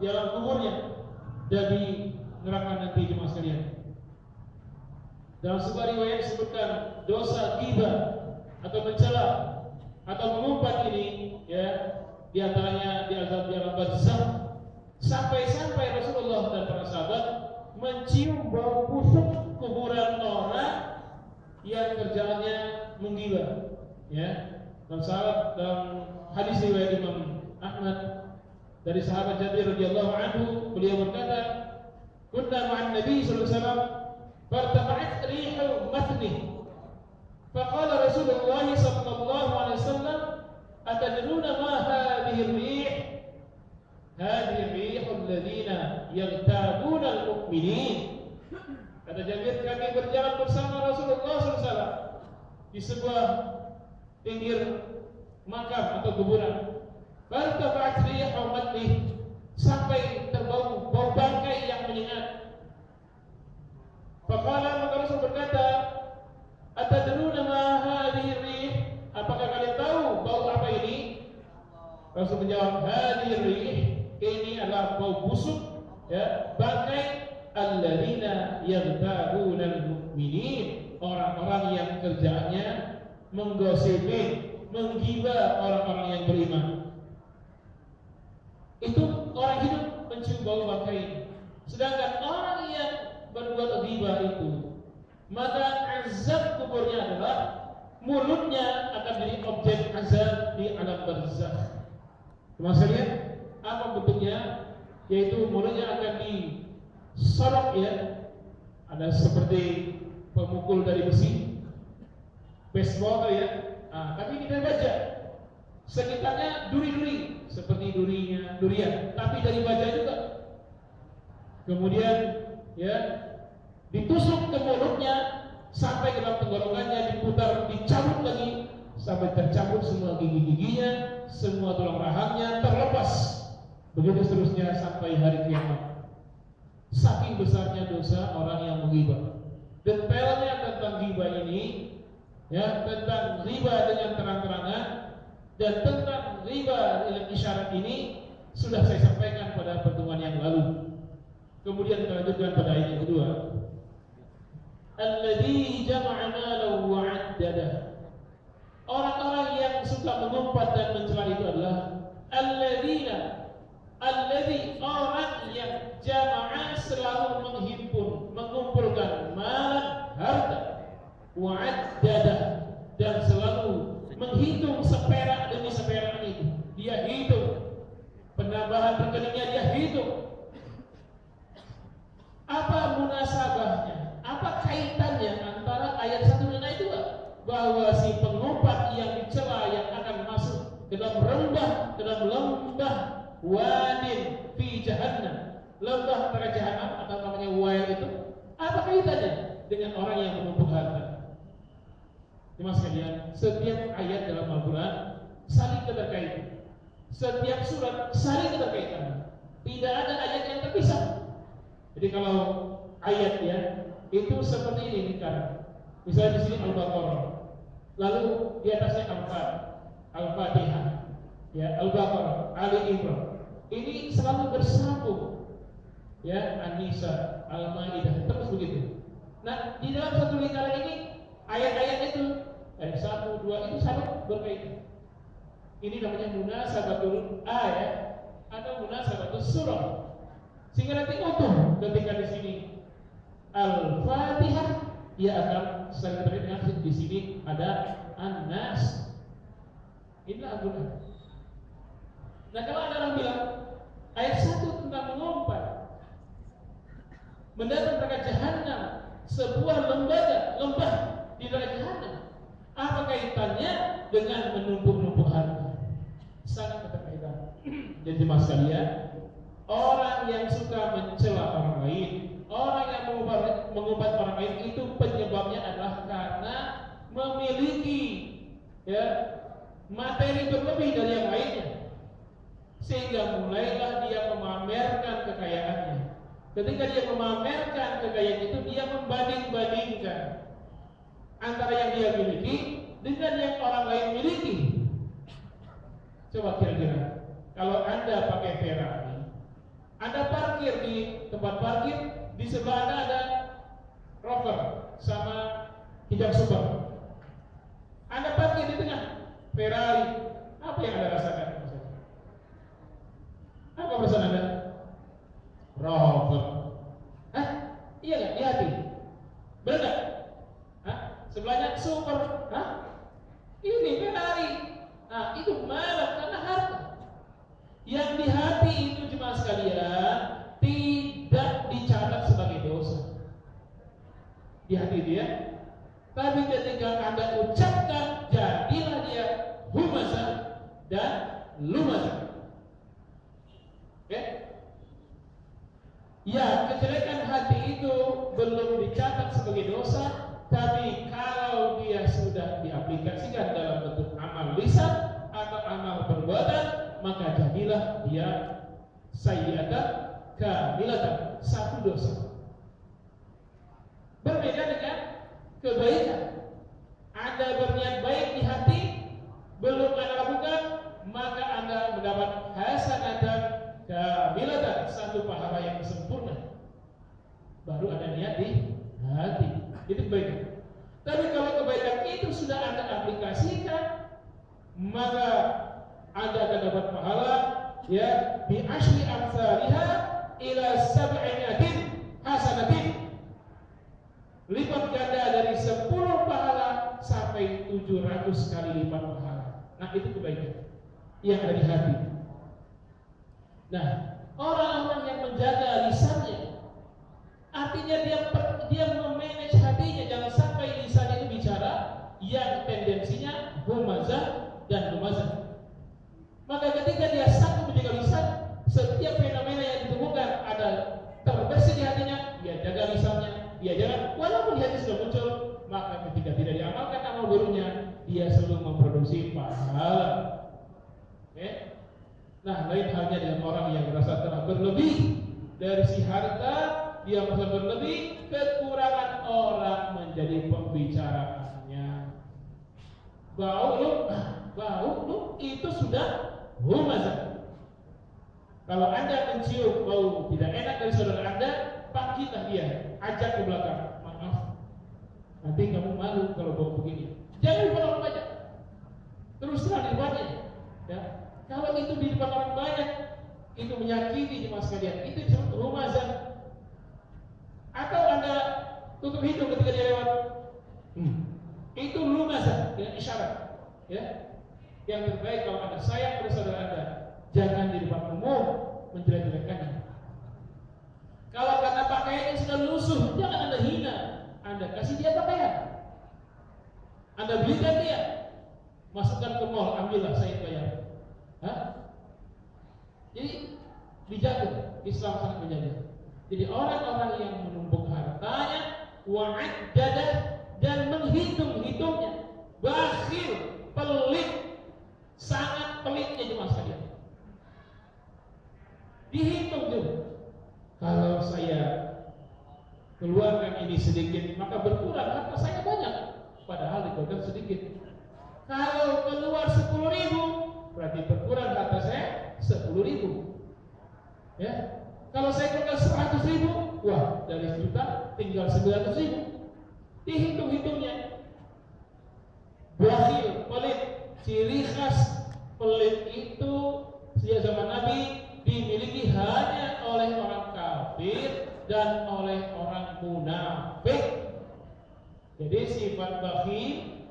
di alam kuburnya dan di neraka nanti jemaah sekalian. Dalam sebuah riwayat disebutkan dosa ghibah atau mencela atau mengumpat ini ya di antaranya diazab di alam barzakh sampai-sampai Rasulullah dan para sahabat mencium bau busuk kuburan orang yang kerjaannya menggibah ya. Dalam hadis riwayat Imam Ahmad dari sahabat Jabir radhiyallahu anhu, beliau berkata, "Kunna ma'an Nabi sallallahu alaihi wasallam, fartafa'at rihu mathnih." Faqala Rasulullah sallallahu alaihi wasallam, "Atadruna ma hadhihi ar-rih?" Hadhihi ar-rih alladziina yaghtabuna al-mu'minin. Kata Jabir, kami berjalan bersama Rasulullah sallallahu alaihi wasallam di sebuah pinggir makam atau kuburan. Fartafa'at rihu mathnih, sampai terbau bau bangkai yang menyengat. Faqala, maka Rasul berkata, "Atadruna ma hadhihi rih?" Apakah kalian tahu bau apa ini? Rasul menjawab, "Hadhihi rih," ini adalah bau busuk ya, bangkai alladzina yaghtabuna al-mu'minin, orang-orang yang kerjaannya menggosipi, menggibah orang-orang yang beriman. Itu orang hidup mencium bau bangkai. Sedangkan orang yang berbuat ghibah itu, maka azab kuburnya adalah mulutnya akan jadi objek azab di alam barzakh. Maksudnya apa bentuknya? Yaitu mulutnya akan disorok ya. Ada seperti pemukul dari besi, baseball ya. Tapi ini dari baja. Sekitarnya duri-duri seperti durian, tapi dari baja juga. Kemudian ya ditusuk ke mulutnya sampai ke dalam tenggorokannya, diputar, dicabut lagi sampai tercabut semua gigi-giginya, semua tulang rahangnya terlepas. Begitu seterusnya sampai hari kiamat. Saking besarnya dosa orang yang menggibah. Detailnya tentang ghibah ini ya, tentang riba dengan terang-terangan dan tentang riba dengan isyarat ini sudah saya sampaikan pada pertemuan yang lalu. Kemudian kita lanjutkan pada ayat yang kedua. Alladzi jama'a malahu wa 'addada. Orang-orang yang suka mengumpat dan mencela itu adalah alladzi orang yang jama'a selalu menghimpun, mengumpulkan mal, harta, wa 'addada, dan selalu menghitung seperak demi seperak itu. Dia hitung penambahan rekeningnya, dia hitung. Apa munasabahnya? Apa kaitannya antara ayat 1 dan ayat 2? Bahwa si pengumpat yang dicela yang akan masuk ke dalam lembah wadin fi jahannam, lembah neraka jahanam atau namanya wail itu, apa kaitannya dengan orang yang menumpuk harta? Jemaah sekalian, setiap ayat dalam Al-Quran saling keterkaitan. Setiap surat saling keterkaitan. Tidak ada ayat yang terpisah. Jadi kalau ayat ya itu seperti ini lingkaran. Misalnya di sini Al-Baqarah, lalu di atasnya Al-Fatihah, ya Al-Baqarah, Ali Imran. Ini selalu bersambung, ya An-Nisa, Al-Maidah, terus begitu. Nah di dalam satu lingkaran ini ayat-ayat itu ayat 1, 2 itu saling berkaitan. Ini namanya munasabatul ayat atau munasabatul surah. Sehingga nanti utuh ketika di sini Al-Fatihah, dia akan saling terkait dengan di sini ada An-Nas. Inilah Al-Quran. Nah kalau ada orang bilang ayat 1 tentang mengumpat, mendapat neraka jahanam, sebuah lembah di neraka jahanam, apa kaitannya dengan menumpuk-numpuk harta? Sangat keterkaitan. Jadi mas sekalian, orang yang suka mencela orang lain, orang yang mengumpat orang lain, itu penyebabnya adalah karena memiliki ya materi berlebih dari yang lainnya, sehingga mulailah dia memamerkan kekayaannya. Ketika dia memamerkan kekayaan itu, dia membanding-bandingkan antara yang dia miliki dengan yang orang lain miliki. Coba kira-kira, kalau Anda pakai Ferrari, parkir di tempat parkir, di sebelah Anda ada Rover sama hijab super. Anda parkir di tengah Ferrari, apa yang Anda rasakan? Apa perasaan Anda? Rover. Hah? Iya nggak? Di hati? Benar nggak? Hah? Sebelahnya super. Hah? Ini Ferrari. Nah, itu malah karena harta. Yang di hati itu jemaah sekalian tidak dicatat sebagai dosa. Di hati dia. Tapi ketika Anda ucapkan, jadilah dia humazah dan lumazah. Oke? Ya, kejelekan hati itu belum dicatat sebagai dosa, tapi kalau dia sudah diaplikasikan dalam bentuk amal lisan atau amal perbuatan, maka jadilah dia sayyi'atan kamilatan, satu dosa. Berbeda dengan kebaikan. Anda berniat baik di hati, belum Anda lakukan, maka Anda mendapat hasanatan kamilatan, satu pahala yang sempurna. Baru ada niat di hati, itu kebaikan. Tapi kalau kebaikan itu sudah Anda aplikasikan, maka Anda akan dapat pahala ya bi asyri amsalihha ila sab'inatin hasanatin. Lipat ganda dari 10 pahala sampai 700 kali lipat pahala. Nah, itu kebaikan yang ada di hati. Nah, orang-orang yang menjaga lisannya, artinya dia memanage hatinya, jangan sampai lisan itu bicara yang tendensinya humazah dan lumazah. Maka ketika dia sanggup menjaga lisan, setiap fenomena yang ditemukan ada terbersih di hatinya, dia jaga lisannya, dia jaga, walaupun di hati sudah muncul, maka ketika tidak diamalkan amal buruknya, dia selalu memproduksi pahala. Oke? Nah, lain halnya dengan orang yang merasa telah berlebih dari si harta, dia merasa berlebih, kekurangan orang menjadi pembicaraannya. Bau lu itu sudah humazah. Kalau Anda mencium bau tidak enak dari saudara Anda, panggillah dia, ajak ke belakang. Maaf, nanti kamu malu kalau bau begini. Jangan di depan orang banyak, terus terang di depannya. Ya. Kalau itu di depan orang banyak, itu menyakiti jemaah sekalian, itu disebut humazah. Atau Anda tutup hidung ketika dia lewat, itu lumazah dengan isyarat. Ya, yang terbaik kalau Anda sayang pada saudara Anda, jangan di depan umum menjelek-jelekannya. Kalau karena pakaiannya sudah lusuh, jangan Anda hina. Anda kasih dia pakaian, Anda belikan dia, masukkan ke mall, ambillah, saya bayar. Hah? Jadi dijaga, Islam sangat menjaga. Jadi orang-orang yang menumpuk hartanya, wa'addadah, dan menghitung-hitungnya, bakhil, pelit, sangat pelitnya jemaah sekalian. Dihitung juga. Kalau saya keluarkan ini sedikit, maka berkurang harta saya banyak, padahal dikeluarkan sedikit. Kalau keluar 10.000, berarti berkurang harta saya 10.000. Ya, kalau saya keluarkan 100.000, wah, dari juta tinggal 900.000. Dihitung-hitungnya. Bakhil, pelit. Ciri khas pelit itu sejak zaman Nabi dimiliki hanya oleh orang kafir dan oleh orang munafik. Jadi sifat bakhil,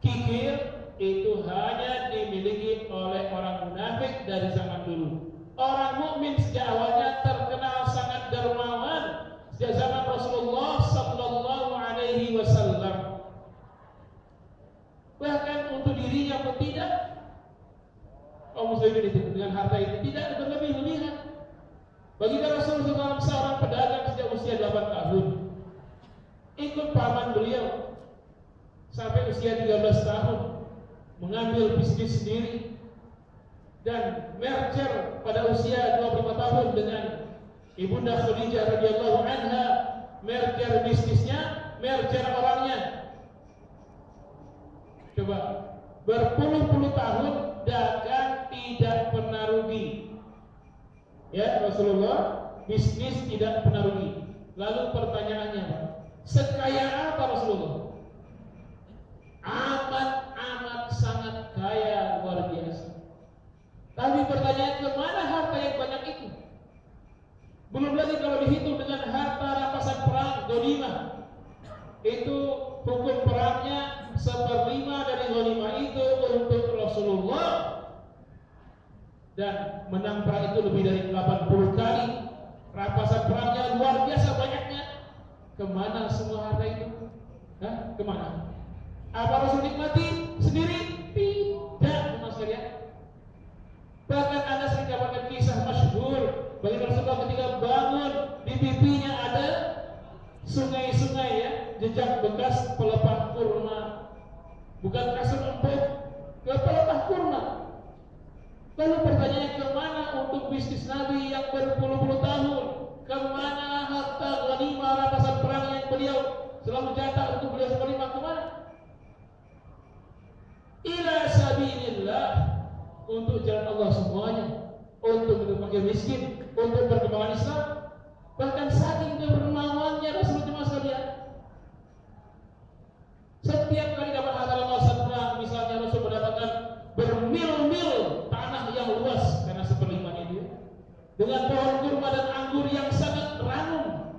kikir itu hanya dimiliki oleh orang munafik dari zaman dulu. Orang mukmin sejak awalnya terkenal sangat dermawan sejak zaman Rasulullah sallallahu alaihi wasallam. Bahkan untuk dirinya pun tidak. Kaum muslimin itu dengan harta itu tidak berlebih-lebihan. Bagi Rasulullah SAW seorang pedagang sejak usia 8 tahun, ikut paman beliau sampai usia 13 tahun, mengambil bisnis sendiri dan merger pada usia 25 tahun dengan Ibunda Khadijah radhiyallahu anha. Merger bisnisnya, merger orangnya. Coba, berpuluh-puluh tahun dagang tidak pernah rugi. Ya, Rasulullah bisnis tidak pernah rugi. Lalu pertanyaannya, Pak, sekaya apa Rasulullah? Amat sangat kaya, luar biasa. Tapi pertanyaan, kemana harta yang banyak itu? Belum lagi kalau dihitung dengan harta rampasan perang, ghanimah. Itu hukum perangnya 1/5 dari ghanimah itu untuk Rasulullah. Dan menang perang itu lebih dari 80 kali. Rampasan perangnya luar biasa banyaknya. Kemana semua harta itu? Hah? Kemana? Apa Rasul nikmati sendiri? Tidak, Mas sekalian. Bahkan Anda sering dapatkan kisah masyhur bagi Rasulullah ketika bangun, di pipinya ada sungai-sungai ya, jejak bekas pelepah kurma. Bukan kasur empuk, ke pelepah kurma. Lalu pertanyaannya, kemana untuk bisnis Nabi yang berpuluh-puluh tahun? Kemana harta ghanimah rampasan perang yang beliau selalu jatah untuk beliau ghanimah? Kemana? Ila sabilillah, untuk jalan Allah semuanya, untuk fakir miskin, untuk perkembangan Islam. Bahkan saking kedermawannya Rasulullah sekalian, setiap kali dapat harta rampasan perang, misalnya Rasul mendapatkan bermil-mil tanah yang luas karena 1/5 itu, dengan pohon kurma dan anggur yang sangat ranum.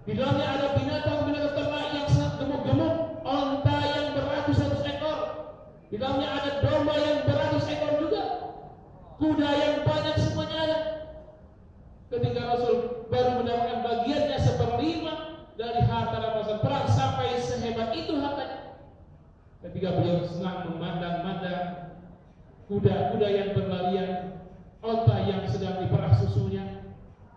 Di dalamnya ada binatang-binatang ternak yang sangat gemuk-gemuk, onta yang beratus-ratus ekor. Di dalamnya ada domba yang beratus ekor juga, kuda yang banyak, semuanya ada. Ketika Rasul baru mendapatkan bagiannya 1/5 dari harta rampasan perang, sampai sehebat itu hartanya. Ketika beliau senang memandang-mandang kuda-kuda yang berlarian, onta yang sedang diperah susunya,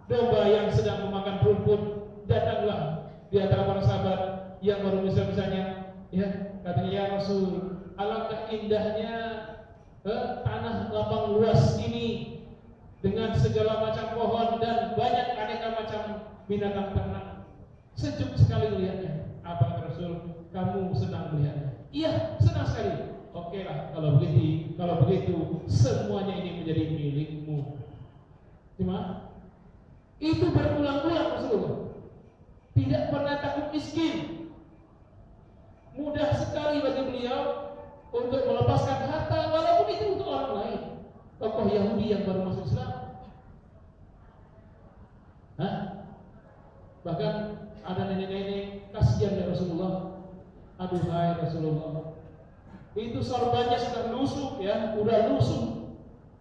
domba yang sedang memakan rumput, datanglah di antara para sahabat yang baru misalnya, ya, katanya, ya Rasul, alangkah indahnya tanah lapang luas ini dengan segala macam pohon dan banyak aneka macam binatang ternak. Sejuk sekali melihatnya. Apa kata Rasul? Kamu senang melihatnya? Iya, senang sekali. Oke lah, kalau begitu semuanya ini menjadi milikmu. Cuma itu berulang-ulang Rasulullah. Tidak pernah takut miskin. Mudah sekali bagi beliau untuk melepaskan harta, walaupun itu untuk orang lain. Tokoh Yahudi yang baru masuk Islam. Hah? Bahkan ada nenek-nenek kasihan ya Rasulullah. Aduhai Rasulullah, itu sorbannya sudah lusuh ya, udah lusuh,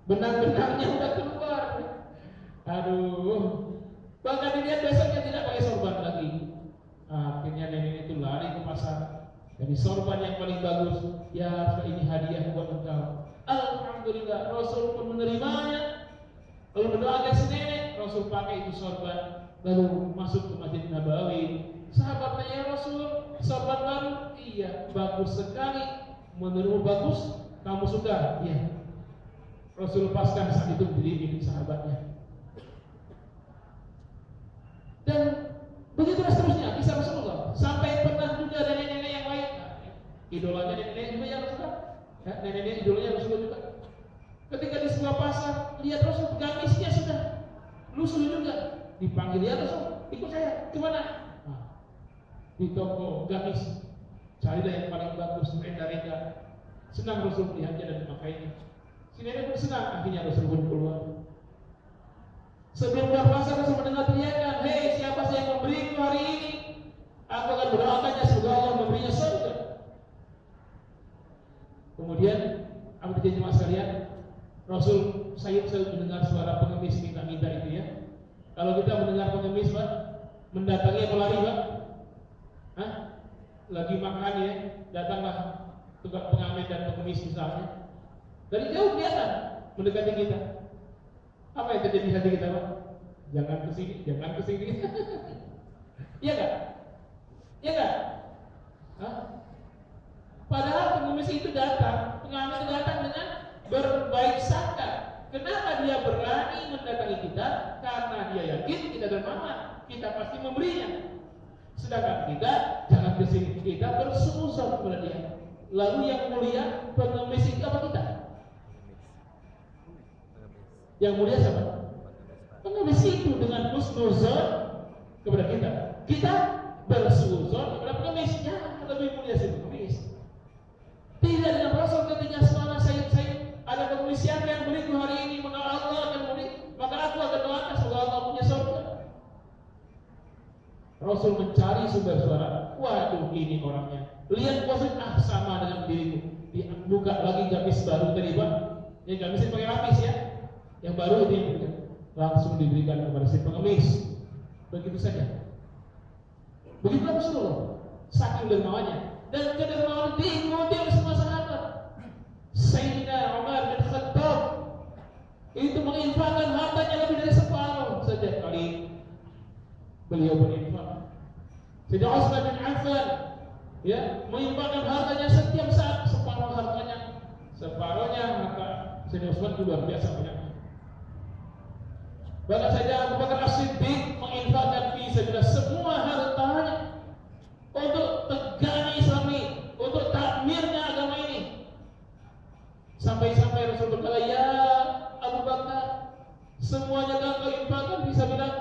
benang-benangnya udah keluar. Aduh, bahkan dilihat besoknya tidak pakai sorban lagi. Akhirnya nenek itu lari ke pasar, jadi sorban yang paling bagus. Ya, ini hadiah buat engkau. Alhamdulillah, Rasul pun menerimanya. Lalu mendoakan si nenek, Rasul pakai itu sorban, lalu masuk ke Masjid Nabawi. Sahabat tanya, ya Rasul, sorban baru? Iya, bagus sekali. Menurutmu bagus? Kamu suka? Iya. Rasul lepaskan saat itu menjadi milik sahabatnya. Dan begitulah seterusnya kisah Rasulullah. Sampai pernah juga ada nenek-nenek yang lain. Idolanya nenek-nenek juga yang Rasulullah. Ya, nenek-nenek idolanya Rasulullah juga. Ketika di sebuah pasar, lihat Rasul, gamisnya sudah lusuh juga. Dipanggil, ya Rasul, ikut saya, kemana? Di toko gamis, carilah yang paling bagus, renda-renda. Senang Rasul melihatnya dan memakainya. Si nenek pun senang, akhirnya Rasul pun keluar. Sebelum keluar pasar, Rasul mendengar teriakan, hei, siapa yang memberiku hari ini? Aku akan berdoakannya semoga Allah memberinya surga. Kemudian, apa terjadi mas sekalian? Rasul saya mendengar suara pengemis minta-minta itu ya. Kalau kita mendengar pengemis, Pak, mendatangi pelari, Pak. Hah? Lagi makan ya, datanglah tukang pengamen dan pengemis misalnya. Dari jauh kelihatan mendekati kita. Apa yang terjadi di hati kita, Pak? Jangan kesini, jangan kesini. Iya enggak? Iya enggak? Hah? Padahal pengemis itu datang, pengamen itu datang dengan berbaik sangka. Kenapa dia berani mendatangi kita? Karena dia yakin kita dermawan, kita pasti memberinya. Sedangkan kita jangan kesini, kita bersuuzon kepada dia. Lalu yang mulia pengemis itu apa kita? Yang mulia siapa? Pengemis itu dengan husnul husnuzon kepada kita. Kita bersuuzon kepada pengemis. Jangan lebih mulia si pengemis. Tidak dengan Rasul ketika semana saya ada pengemis siapa yang beriku hari ini, maka Allah akan beri, maka aku akan doakan semoga Allah punya surga. Rasul mencari sumber suara. Waduh, ini orangnya. Lihat positif, sama dengan diriku. Dibuka lagi gamis baru tadi Pak. Yang gamis pakai lapis ya. Yang baru itu yang punya. Langsung diberikan kepada si pengemis. Begitu saja. Begitu Rasulullah. Saking dermawannya. Dan kedermawan diikuti oleh semua sahabat. Sayyidina Umar bin Khattab itu menginfakkan hartanya lebih dari separuh setiap kali beliau berinfak. Sayyidina Utsman bin Affan ya menginfakkan hartanya setiap saat, separuh hartanya, separuhnya harta Sayyidina Utsman itu luar biasa banyaknya. Bahkan Sayyidina Abu Bakar As-Siddiq menginfakkan fisabilillah semua hartanya untuk tegaknya Islam ini, untuk takmirnya agama ini. Sampai-sampai Rasul berkata, ya Abu Bakar, semuanya kan kau infakkan fisabilillah?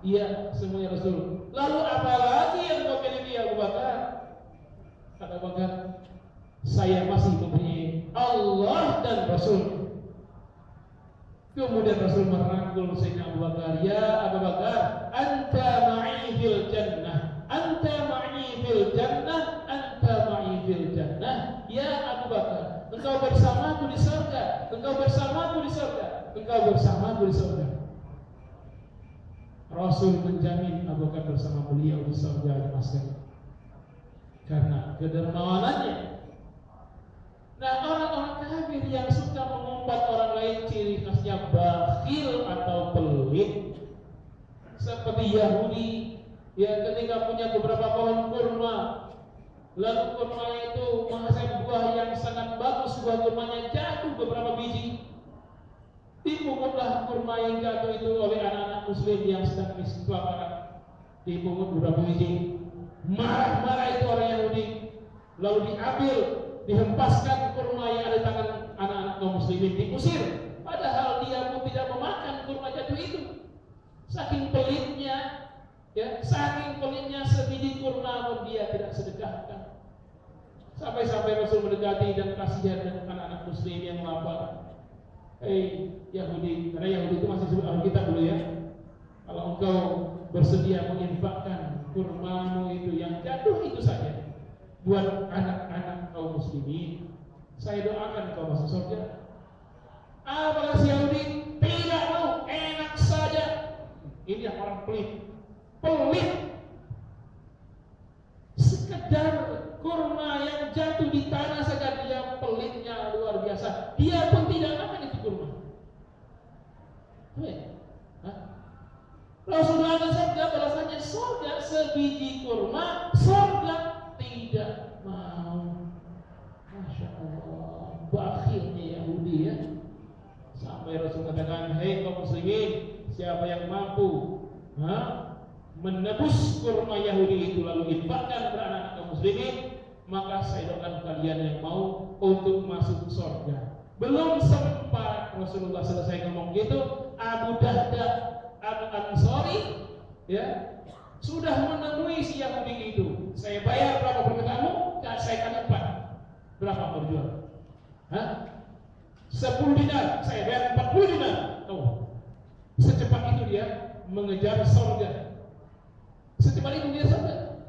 Iya, semuanya Rasul. Lalu apa lagi yang kau miliki Abu Bakar? Kata Abu Bakar, saya masih mempunyai Allah dan Rasul. Kemudian Rasul merangkul Sayyidina Abu Bakar, ya Abu Bakar, anta ma'i fil jannah, anta ma'i fil jannah, anta ma'i fil jannah. Ya Abu Bakar, engkau bersamaku di surga, engkau bersamaku di surga, engkau bersamaku di surga. Rasul menjamin Abu Bakar bersama beliau di surga karena kedermawanannya. Nah, orang-orang kafir yang suka mengumpat orang lain ciri khasnya bakhil atau pelit, seperti Yahudi yang ketika punya beberapa pohon kurma, lalu kurmanya itu menghasilkan buah yang sangat bagus, buah kurmanya jatuh beberapa biji, dipungutlah kurma yang jatuh itu oleh anak-anak muslim yang sedang kelaparan, dipungut beberapa biji. Marah-marah itu orang Yahudi, lalu diambil, dihempaskan kurma yang ada di tangan anak-anak kaum muslimin, diusir. Padahal dia pun tidak memakan kurma jatuh itu. Saking pelitnya, ya, saking pelitnya sebiji kurma pun dia tidak sedekahkan. Sampai-sampai Rasul mendekati dan kasihan dengan anak-anak muslim yang lapar. Hei Yahudi, karena Yahudi itu masih disebut Alkitab dulu ya. Kalau engkau bersedia menginfakkan kurmamu itu yang jatuh itu saja buat anak-anak kaum muslimin, saya doakan kau masuk surga. Apakah si Yahudi tidak mau, enak saja. Ini yang orang pelit, sekedar kurma yang jatuh di tanah saja dia pelitnya luar biasa. Dia pun tidak makan itu kurma. Rasulullah sabda bahasanya surga sebiji kurma, surga tidak mau. Masya Allah, bakhilnya Yahudi ya. Sampai Rasul katakan, hei kaum muslimin, siapa yang mampu menebus kurma Yahudi itu lalu infakkan kepada anak-anak kaum muslimin, maka saya doakan kalian yang mau untuk masuk surga. Belum sempat Rasulullah selesai ngomong gitu, Abu Dahda Al-Ansari ya sudah menemui si Yahudi itu. Saya bayar berapa permintaanmu? Saya kali 4. Berapa mau jual? 10 dinar. Saya bayar 40 dinar. Secepat itu dia mengejar surga. Secepat itu dia surga.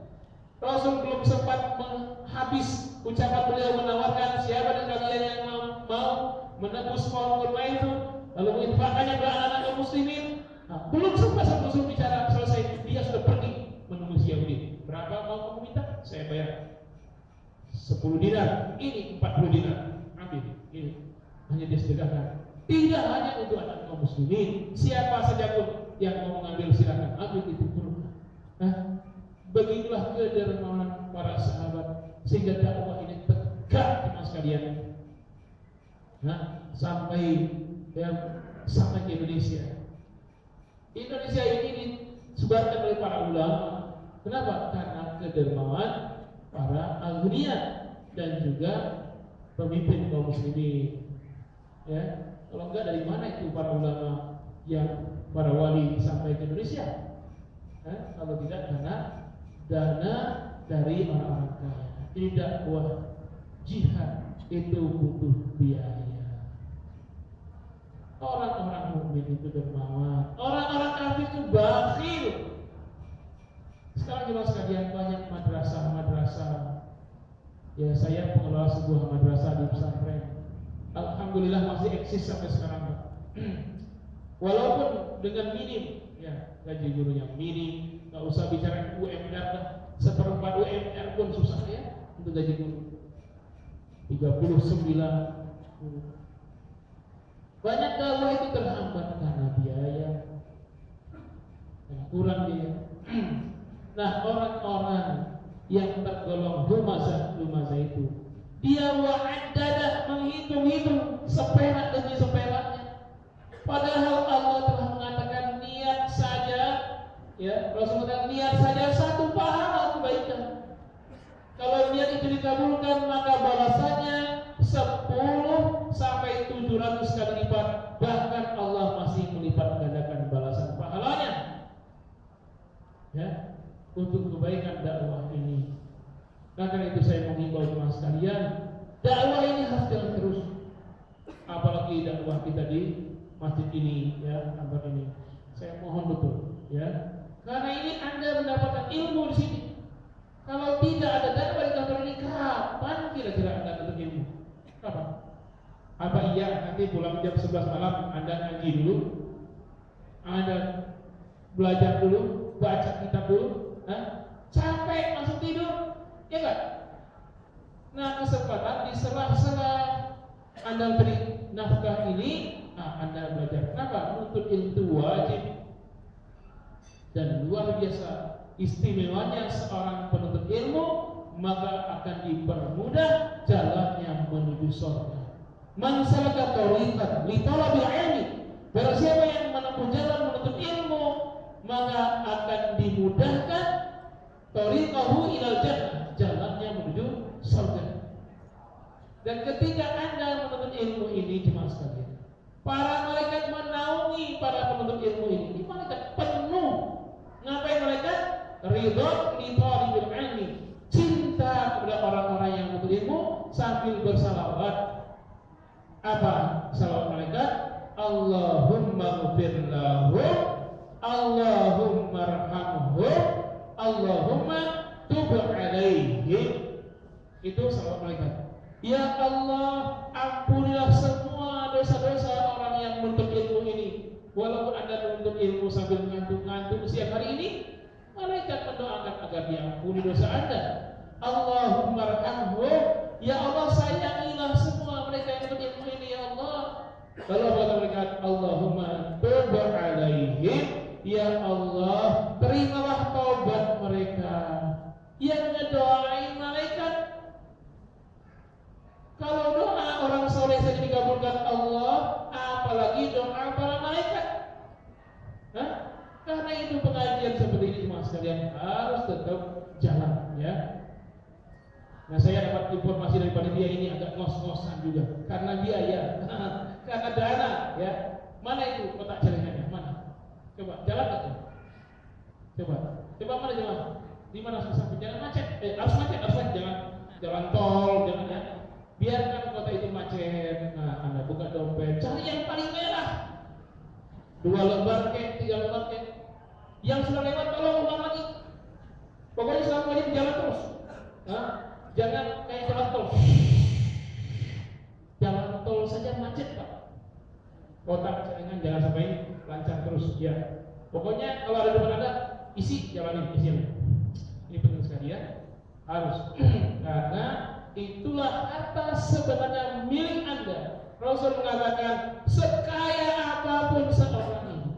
Rasul belum sempat menghabis ucapan beliau menawarkan siapa dan kalian yang mau menebus pohon kurma itu lalu menginfakkannya kepada anak-anak kaum muslimin. Belum sempat Rasul bicara selesai, dia sudah pergi menemui si Yahudi. Berapa mau kamu minta? Saya bayar 10 dinar. Ini 40 dinar. Ambil. Ini hanya dia sedekahkan. Tidak hanya untuk anak kaum muslimin, siapa saja pun yang mau mengambil silakan ambil itu kurma. Begitulah kedermawanan para sahabat sehingga dakwah ini tegak teman sekalian. Sampai ke Indonesia. Indonesia ini disebarkan oleh para ulama. Kenapa? Karena kedermawan para agniya dan juga pemimpin kaum muslimin. Ya, kalau enggak dari mana itu para ulama yang para wali sampai ke Indonesia? Kalau tidak dana dari orang-orang kaya. Jadi dakwah jihad itu butuh biaya. Orang-orang mukmin itu dermawan, orang-orang kafir itu bakhil. Sekarang jelas sekalian banyak madrasah. Ya, saya pengelola sebuah madrasah di pesantren. Alhamdulillah masih eksis sampai sekarang. Walaupun dengan minim, ya gaji guru yang minim, nggak usah bicara UMR lah, seperempat UMR pun susah ya untuk gaji guru. 39 guru. Banyak dakwah itu terhambat karena biaya yang kurang dia. Nah, orang-orang yang tergolong humazah itu, dia wa'addadah, menghitung-hitung seperak demi seperaknya. Padahal Allah telah mengatakan niat saja, ya Rasulullah niat saja satu pahala kebaikan. Kalau niat itu dikabulkan maka balasannya 10 sampai 700 kali lipat. Bahkan Allah masih melipat gandakan balasan pahalanya. Ya, untuk kebaikan dakwah ini. Karena itu saya mengimbau jemaah sekalian, dakwah ini harus jalan terus. Apalagi dakwah kita di masjid ini, ya, kantor ini. Saya mohon betul, ya. Karena ini Anda mendapatkan ilmu di sini. Kalau tidak ada dakwah di kantor ini, kapan kira-kira Anda dapat ilmu? Kapan? Apa iya nanti pulang jam 11 malam Anda ngaji dulu? Anda belajar dulu, baca kitab dulu, capek langsung tidur, ya enggak? Nah, kesempatan di sela-sela Anda beri nafkah ini, Anda belajar. Kenapa? Menuntut ilmu itu wajib. Dan luar biasa istimewanya seorang penuntut ilmu, maka akan dipermudah jalannya menuju surga. Man salaka tariqan li talabil ilmi, barang siapa yang menempuh jalan menuntut ilmu, maka akan dimudahkan tariqahu ilal jannah, jalannya menuju surga. Dan ketika Anda menuntut ilmu ini, jemaah sekalian, para malaikat menaungi para penuntut ilmu ini. Ini malaikat penuh. Ngapain malaikat? Ridho li talibil ilmi, cinta kepada orang-orang yang menuntut ilmu sambil bersalawat. Apa salawat malaikat? Allahumma ghfir lahum, Allahumma arhamhum, Allahumma tub alaihim. Itu salawat malaikat. Ya Allah, ampunilah semua dosa-dosa orang yang menuntut ilmu ini. Walaupun Anda menuntut ilmu sambil ngantuk-ngantuk siang hari ini, malaikat mendoakan agar diampuni dosa Anda. Allahumma arhamhum, ya Allah sayangilah semua mereka yang menuntut ilmu ini, ya Allah. Kalau kata malaikat, Allahumma tub alaihim, ya Allah terimalah taubat mereka. Yang ngedoain malaikat. Kalau doa orang soleh saja dikabulkan Allah, apalagi doa para malaikat. Karena itu pengajian seperti ini semua sekalian harus tetap jalan, ya. Nah, saya dapat informasi dari panitia ini agak ngos-ngosan juga karena biaya, karena dana, ya. Mana itu kotak jaringannya? Mana? Coba jalan atau? Coba mana jalan? Di mana susah? Jangan macet. Harus macet, jangan jalan tol, jangan ya. Biarkan kota itu macet. Nah, Anda buka dompet, cari yang paling merah. 2 lembar kek, 3 lembar kek. Yang sudah lewat tolong ulang lagi. Pokoknya selama ini jalan terus. Jangan kayak jalan tol. Jalan tol saja macet, Pak. Kotak jaringan jangan sampai lancar terus, ya. Pokoknya kalau ada depan Anda, isi jalanin, isi. Ini penting sekali, ya. Harus. Karena itulah harta sebenarnya milik Anda. Rasul mengatakan, sekaya apapun seorang ini,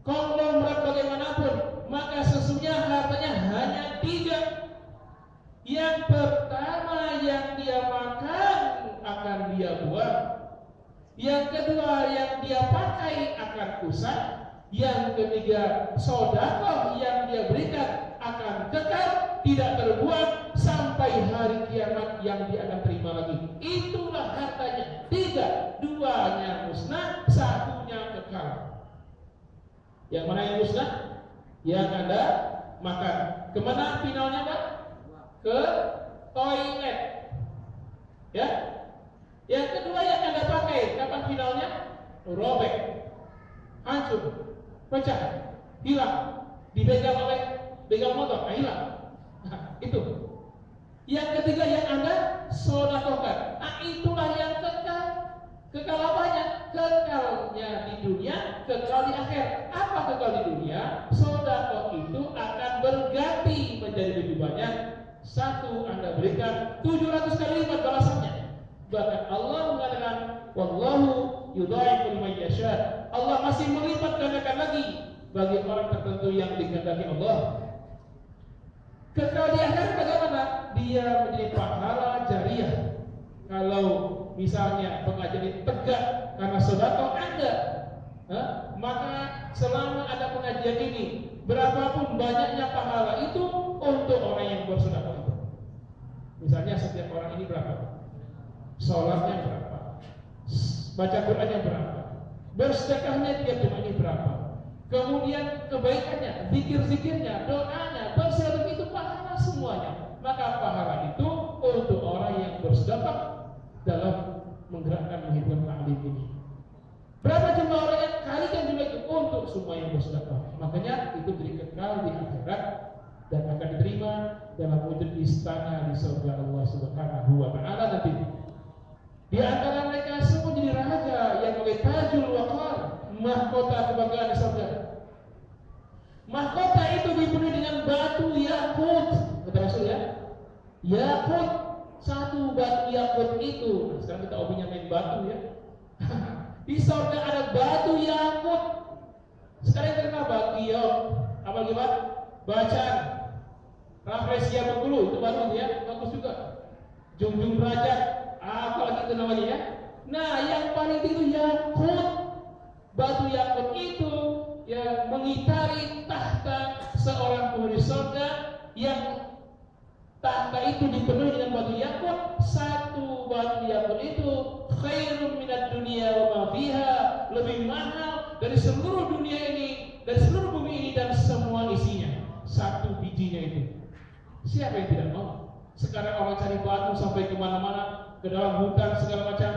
konglomerat bagaimanapun, maka sesungguhnya hartanya hanya 3. Yang pertama yang dia makan akan dia buang. Yang kedua yang dia pakai akan usah. Yang ketiga sedekah yang dia berikan akan kekal, tidak terbuang sampai hari kiamat yang dia akan terima lagi. Itulah hartanya 3, 2-nya musnah, 1-nya kekal. Yang mana yang musnah? yang Anda makan. Kemana finalnya Pak? Ke toilet. Ya. Yang kedua yang Anda pakai, kapan finalnya? Robek, hancur, pecah, hilang, dibegal oleh begal motor, hilang. Nah, itu. Yang ketiga yang Anda sedekahkan. Nah, itulah yang kekal. Kekal apanya? Kekalnya di dunia, kekal di akhir. Apa kekal di dunia? Sedekah itu akan berganti menjadi lebih banyak. Satu Anda berikan 700 kali lipat balasannya. Bahkan Allah mengatakan, wallahu yudha'ifu liman yasha. Allah masih melipat gandakan lagi bagi orang tertentu yang dikehendaki Allah. Kekal di akhirat bagaimana? Dia menjadi pahala jariah. Kalau misalnya pengajian ini tegak karena sedekah Anda, maka selama ada pengajian ini, berapapun banyaknya pahala itu untuk orang yang bersedekah itu. Misalnya setiap orang ini berapa? Sholatnya berapa? Baca Qurannya berapa? Bersedekahnya tiap Jumat ini berapa? Kemudian kebaikannya, zikir-zikirnya, doanya, bersilaturahmi itu pahala semuanya. Maka pahala itu untuk orang yang bersedekah dalam menggerakkan menghidupkan ta'lim ini. Berapa jumlah orang yang kalikan jumlah itu untuk semua yang bersedekah. Makanya itu beri kekal di akhirat dan akan diterima dalam wujud istana di surga Allah Subhanahu wa taala nanti. Di antara mereka semua jadi raja yang oleh tajul waqar, mahkota kebanggaan di surga. Mahkota itu dipenuhi dengan batu yakut, kata Rasul ya. Yakut, satu batu yakut itu. Nah, sekarang kita hobinya main batu ya. Di surga ada batu yakut. Sekarang kita kenapa? Giok, apa gimana? Bacaan, Rafflesia Bengkulu itu baru ya, bagus juga. Jungjung Derajat, apa lagi itu namanya ya? Nah, yang paling itu yakut. Batu yakut itu yang mengitari tahta seorang penghuni surga, yang tahta itu dipenuhi dengan batu yakut. Satu batu yakut itu khairun minad dunia wa ma fiha, lebih mahal dari seluruh dunia ini, dari seluruh bumi ini dan semua isinya. Satu bijinya itu. Siapa yang tidak mau? Sekarang orang cari batu sampai kemana-mana, ke dalam hutan segala macam.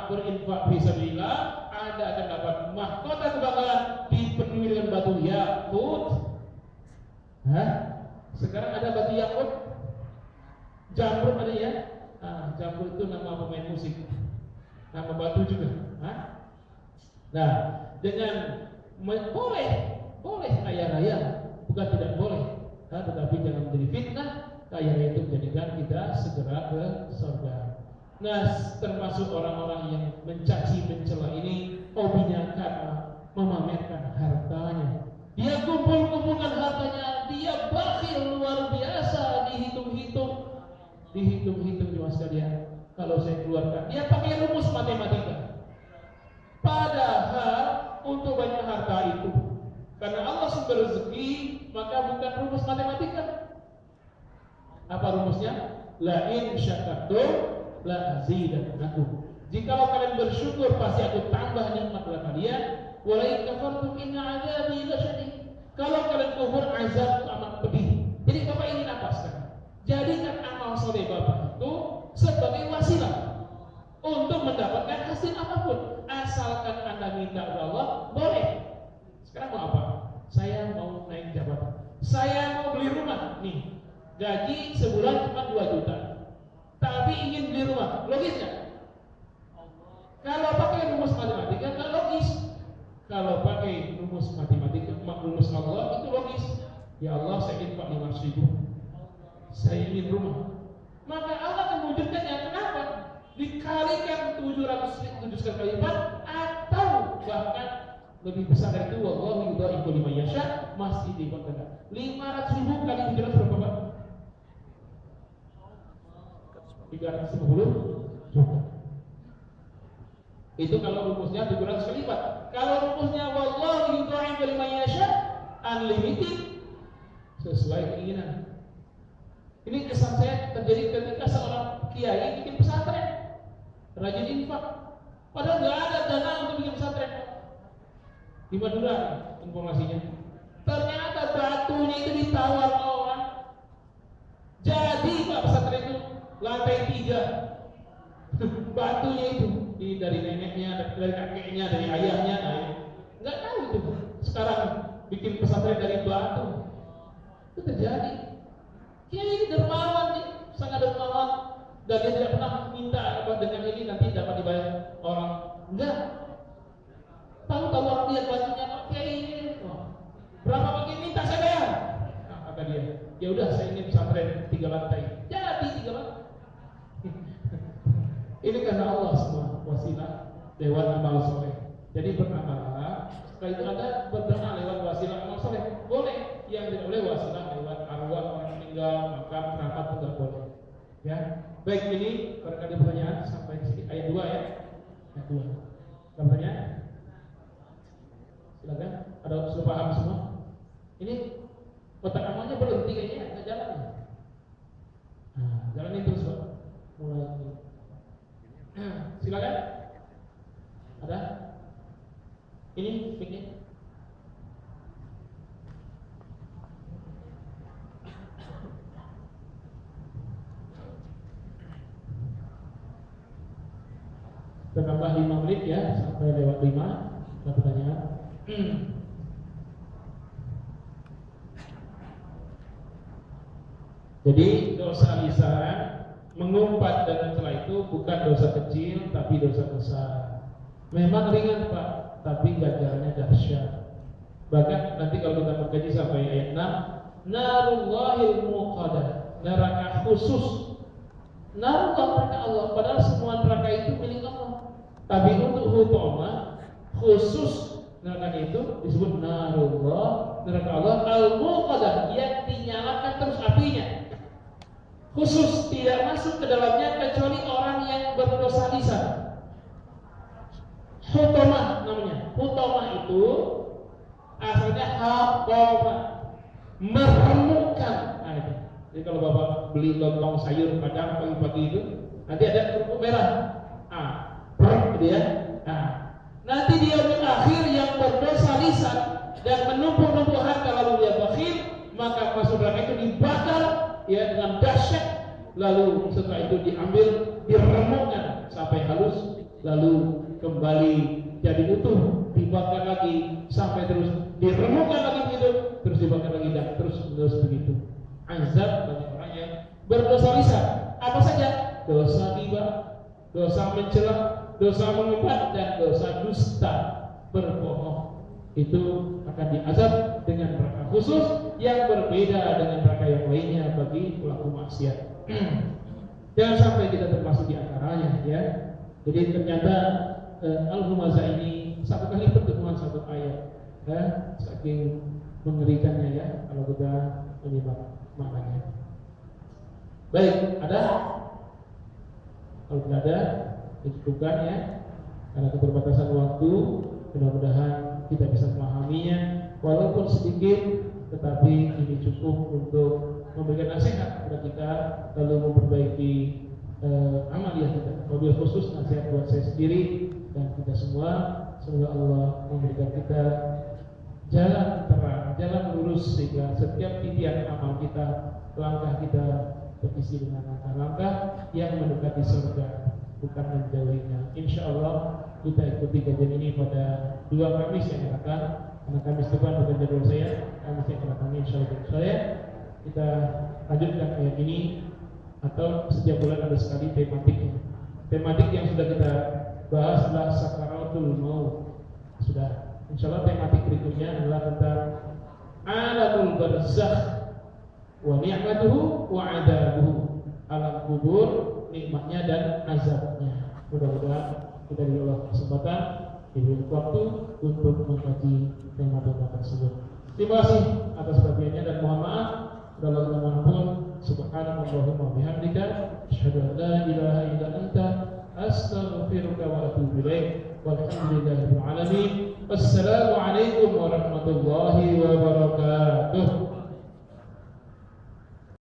Berinfak fisabilillah, Anda akan dapat mahkota kebanggaan dipenuhi dengan batu yakut. Sekarang ada batu yakut, jamrut ada ya. Jamrut itu nama pemain musik, nama batu juga. Nah, dengan boleh kaya raya, bukan tidak boleh, tetapi jangan menjadi fitnah. Kaya raya itu menjadikan kita segera ke surga. Nah, termasuk orang-orang yang mencaci mencela ini hobinya karena memamerkan hartanya. Dia kumpulkan hartanya, dia bakhil luar biasa, dihitung-hitung Mas sekalian. Kalau saya keluarkan, dia pakai rumus matematika. Padahal untuk banyak harta itu, karena Allah sumber rezeki, maka bukan rumus matematika. Apa rumusnya? La in syakartum la azidannakum. Jikalau kalian bersyukur, pasti aku tambah nikmat pada kalian. Wa la in kafartum inna azabi lasyadid. Kalau kalian kufur, azabku amat pedih. Jadi Bapak ingin apa sekarang? Jadikan amal soleh Bapak itu sebagai wasilah untuk mendapatkan hasil apapun. Asalkan Anda minta kepada Allah, boleh. Sekarang mau apa? Saya mau naik jabatan, saya mau beli rumah. Nih, gaji sebulan cuma 2 juta, tapi ingin beli rumah, logis nggak? Kalau pakai rumus matematika nggak logis. Kalau pakai rumus matematika, rumus Allah itu logis. Ya Allah, saya ingin 500.000, saya ingin rumah. Maka Allah akan mewujudkannya. Kenapa? Dikalikan 700 kali lipat, atau bahkan lebih besar dari itu. Wallahu yudha'ifu liman yasha, masih dibanggakan. 500.000 kali 700 berapa Pak? 350 juta. Itu kalau rumusnya 700 kali lipat. Kalau rumusnya wallahu yudha'ifu liman yasha, unlimited, sesuai keinginan. Ini kesan saya terjadi ketika seorang kiai bikin pesantren, rajin infak, padahal nggak ada dana untuk bikin pesantren. Di Madura informasinya, ternyata batunya itu ditawar orang. Jadi Pak pesantren itu lantai 3. Batunya itu dari neneknya, dari kakeknya, dari ayahnya, nggak tahu itu. Sekarang bikin pesantren dari batu. Itu terjadi. Kiai ini dermawan nih, sangat dermawan. Dan dia tidak pernah minta dengan ini nanti dapat dibayar orang. Enggak. Tahu-tahu orang lihat batunya, Pak Kiai ini. Berapa pakai minta saya bayar? Nah, kata dia, ya udah saya ingin pesantren 3 lantai. Jadi 3 lantai. Ini karena Allah semua wasilah lewat amal soleh. Jadi beramallah. Setelah itu ada berdoa lewat wasilah amal soleh. Boleh. Yang tidak boleh wasilah lewat arwah orang meninggal, makam, keramat itu tidak boleh. Ya. Baik, ini barangkali pertanyaan sampai sini ayat 2 ya. Ayat 2. Ada pertanyaan? Silakan. Ada sudah paham semua? Ini kotak amalnya berhenti kayaknya, nggak jalan ya? Nah, jalanin terus Pak. Mulai. Silakan. Ada? Ini mic-nya. Kita tambah 5 menit ya, sampai lewat 5. Ada pertanyaan? Jadi dosa lisan mengumpat dan setelah itu bukan dosa kecil tapi dosa besar. Memang ringan Pak, tapi ganjarannya dahsyat. Bahkan nanti kalau kita mengkaji sampai ayat 6, narullahil muqadah, neraka khusus. Narullah neraka Allah, padahal semua neraka itu milik Allah. Tapi untuk hukumah khusus neraka itu disebut narullah, neraka Allah al-muqadah, yang dinyalakan terus apinya. Khusus tidak masuk ke dalamnya kecuali orang yang berdosa lisan. Hutomah namanya. Hutomah itu asalnya haqomah, meremukkan. Nah, itu. Jadi kalau Bapak beli lontong sayur Padang pagi-pagi itu, nanti ada kerupuk merah. Gitu ya. Nanti di yaumil akhir yang berdosa lisan dan menumpuk-numpuk harta lalu dia bakhil, maka masuk neraka itu dibakar ya dengan dahsyat, lalu setelah itu diambil, diremukkan sampai halus, lalu kembali jadi utuh, dibakar lagi sampai terus diremukkan lagi begitu, terus dibakar lagi dan terus begitu. Azab bagi orang yang berdosa lisan. Apa saja? Dosa riba, dosa mencela, dosa mengumpat, dan dosa dusta, berbohong. Itu akan diazab dengan neraka khusus yang berbeda dengan neraka yang lainnya bagi pelaku maksiat. Jangan sampai kita termasuk di antaranya ya. Jadi ternyata Al-Humazah ini satu kali pertemuan satu ayat ya, saking mengerikannya ya kalau kita menyimak maknanya. Baik, ada? Kalau tidak ada, dicukupkan ya. Karena keterbatasan waktu, mudah-mudahan kita bisa memahaminya walaupun sedikit, tetapi ini cukup untuk memberikan nasihat kepada kita lalu memperbaiki amaliyah kita. Wabil khusus nasihat buat saya sendiri dan kita semua. Semoga Allah memberikan kita jalan terang, jalan lurus sehingga setiap titian amal kita, langkah kita terisi dengan langkah-langkah yang mendekati surga, bukan menjauhinya. Insya Allah kita ikuti kajian ini pada 2 Kamis yang akan, karena Kamis depan bukan jadwal saya, Kamis yang akan insya Allah saya. Kita lanjutkan ayat ini, atau setiap bulan ada sekali tematiknya. Tematik yang sudah kita bahas adalah sakaratul maut. Sudah. Insya Allah tematik berikutnya adalah tentang alamul barzakh wa ni'matuhu wa adabuhu, alam kubur, nikmatnya dan azabnya. Mudah-mudahan kita diberi Allah kesempatan, diberi waktu untuk mengkaji tema-tema tersebut. Terima kasih atas perhatiannya dan mohon maaf dalam manapun. Subhanallahumma bihamdika asyhadu an la ilaha illa anta astaghfiruka wa atubu ilaik. Walhamdulillahirabbil alamin. Wassalamu alaikum warahmatullahi wabarakatuh.